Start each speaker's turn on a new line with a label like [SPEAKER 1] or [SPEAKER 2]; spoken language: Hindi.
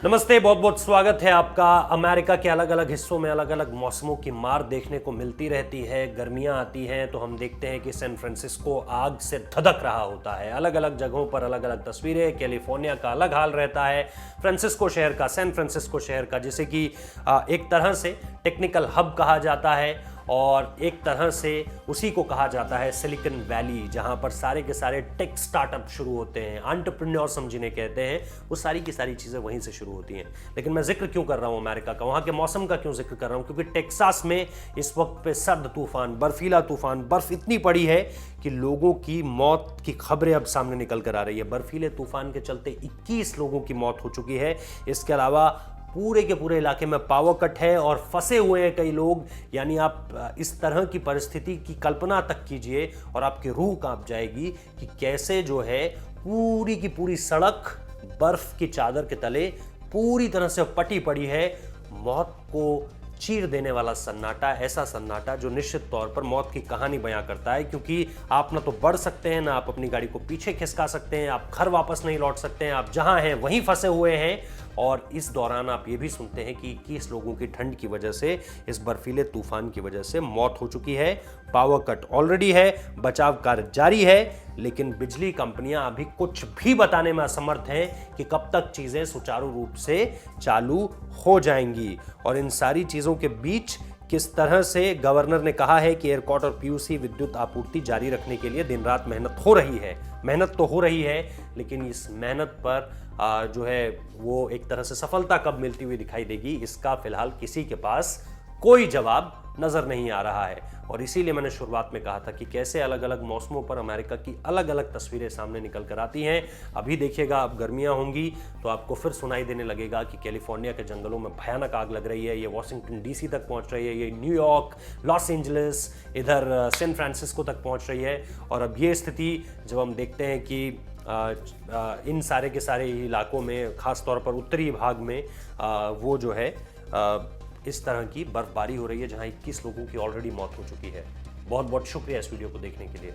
[SPEAKER 1] नमस्ते, बहुत बहुत स्वागत है आपका। अमेरिका के अलग अलग हिस्सों में अलग अलग मौसमों की मार देखने को मिलती रहती है। गर्मियां आती हैं तो हम देखते हैं कि सैन फ्रांसिस्को आग से धधक रहा होता है। अलग अलग जगहों पर अलग अलग तस्वीरें। कैलिफोर्निया का अलग हाल रहता है, फ्रांसिस्को शहर का, सैन फ्रांसिस्को शहर का, जिसे कि एक तरह से टेक्निकल हब कहा जाता है और एक तरह से उसी को कहा जाता है सिलिकॉन वैली, जहां पर सारे के सारे टेक स्टार्टअप शुरू होते हैं। एंटरप्रेन्योर्स हम जिन्हें कहते हैं, वो सारी की सारी चीज़ें वहीं से शुरू होती हैं। लेकिन मैं जिक्र क्यों कर रहा हूं अमेरिका का, वहां के मौसम का क्यों जिक्र कर रहा हूं? क्योंकि टेक्सास में इस वक्त पे सर्द तूफान, बर्फीला तूफान, बर्फ इतनी पड़ी है कि लोगों की मौत की खबरें अब सामने निकल कर आ रही है। बर्फीले तूफान के चलते 21 लोगों की मौत हो चुकी है। इसके अलावा पूरे के पूरे इलाके में पावर कट है और फंसे हुए हैं कई लोग। यानी आप इस तरह की परिस्थिति की कल्पना तक कीजिए और आपकी रूह कांप जाएगी कि कैसे जो है पूरी की पूरी सड़क बर्फ की चादर के तले पूरी तरह से पटी पड़ी है। मौत को चीर देने वाला सन्नाटा, ऐसा सन्नाटा जो निश्चित तौर पर मौत की कहानी बयां करता है। क्योंकि आप ना तो बढ़ सकते हैं, ना आप अपनी गाड़ी को पीछे खिसका सकते हैं, आप घर वापस नहीं लौट सकते हैं, आप जहां हैं वहीं फंसे हुए हैं। और इस दौरान आप ये भी सुनते हैं कि 21 लोगों की ठंड की वजह से, इस बर्फीले तूफान की वजह से मौत हो चुकी है। पावर कट ऑलरेडी है, बचाव कार्य जारी है, लेकिन बिजली कंपनियां अभी कुछ भी बताने में असमर्थ हैं कि कब तक चीजें सुचारू रूप से चालू हो जाएंगी। और इन सारी चीजों के बीच किस तरह से गवर्नर ने कहा है कि एयरकॉट और पीयूसी विद्युत आपूर्ति जारी रखने के लिए दिन रात मेहनत हो रही है। मेहनत तो हो रही है, लेकिन इस मेहनत पर जो है वो एक तरह से सफलता कब मिलती हुई दिखाई देगी, इसका फिलहाल किसी के पास कोई जवाब नजर नहीं आ रहा है। और इसीलिए मैंने शुरुआत में कहा था कि कैसे अलग अलग मौसमों पर अमेरिका की अलग अलग तस्वीरें सामने निकल कर आती हैं। अभी देखिएगा, अब गर्मियां होंगी तो आपको फिर सुनाई देने लगेगा कि कैलिफोर्निया के जंगलों में भयानक आग लग रही है। ये वॉशिंगटन डीसी तक पहुंच रही है, ये न्यूयॉर्क, लॉस एंजलिस, इधर सैन फ्रांसिस्को तक पहुंच रही है। और अब ये स्थिति जब हम देखते हैं कि इन सारे के सारे इलाकों में, खास तौर पर उत्तरी भाग में वो जो है इस तरह की बर्फबारी हो रही है, जहां 21 लोगों की ऑलरेडी मौत हो चुकी है। बहुत बहुत शुक्रिया इस वीडियो को देखने के लिए।